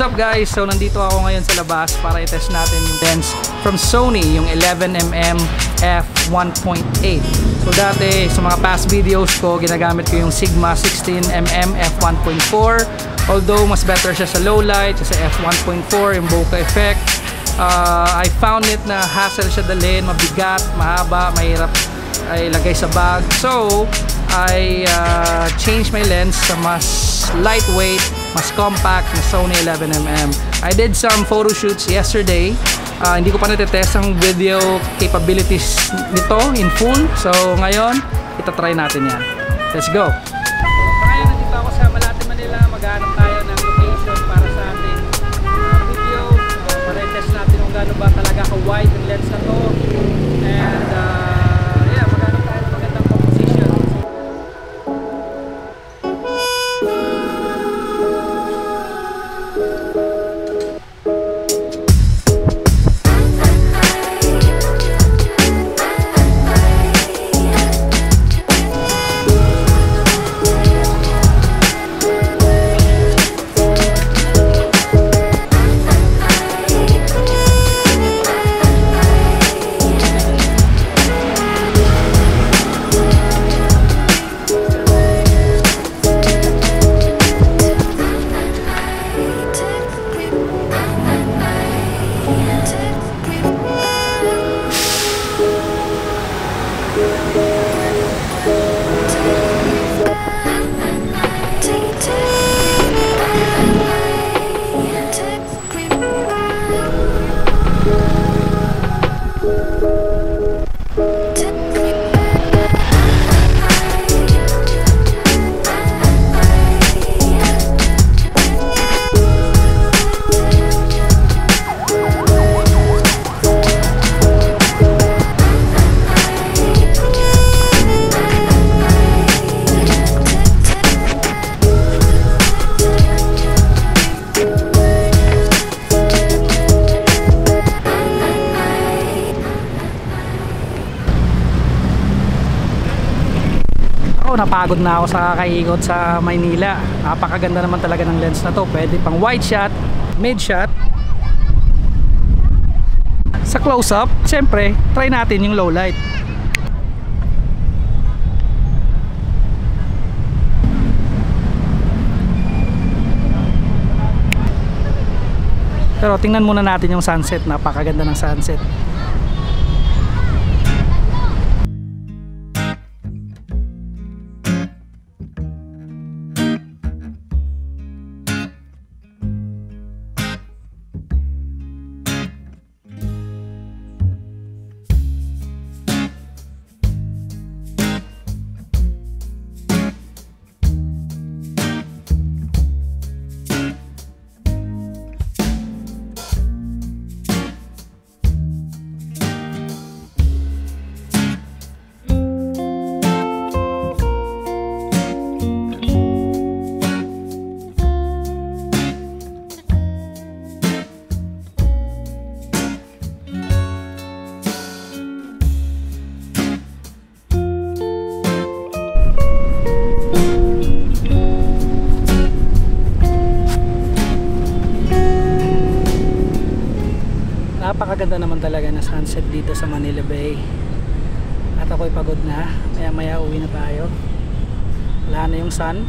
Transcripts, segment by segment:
What's up guys? So nandito ako ngayon sa labas para i-test natin yung lens from Sony, yung 11mm f1.8. So dati sa mga past videos ko, ginagamit ko yung Sigma 16mm f1.4. Although mas better siya sa low light, sa f1.4, yung bokeh effect. I found it na hassle siya dalhin, mabigat, mahaba, mahirap ay lagay sa bag. So I changed my lens sa mas lightweight, mas compact na Sony 11mm. I did some photo shoots yesterday. Hindi ko pa natetest ang video capabilities nito in full. So ngayon, itatry natin yan. Let's go! Ngayon, nandito ako sa Malate, Manila. Maghanap tayo ng location para sa ating video. Para i-test natin kung gaano ba talaga ka-wide yung lens na to. And yeah, maghanap tayo ng magandang composition. Napagod na ako sa kakaikot sa Maynila. Napakaganda naman talaga ng lens na to. Pwede pang wide shot, mid shot. Sa close up, syempre, try natin yung low light. Pero tingnan muna natin yung sunset. Napakaganda ng sunset. Napakaganda naman talaga na sunset dito sa Manila Bay. At ako'y pagod na. Maya maya uwi na tayo. Wala na yung sun.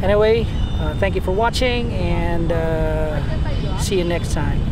Anyway, thank you for watching and see you next time.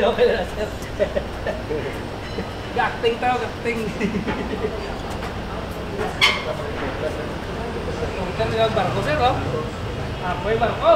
okay na sir. Gacting tao, gacting. Ito nila barko sir, oh. Apoy barko.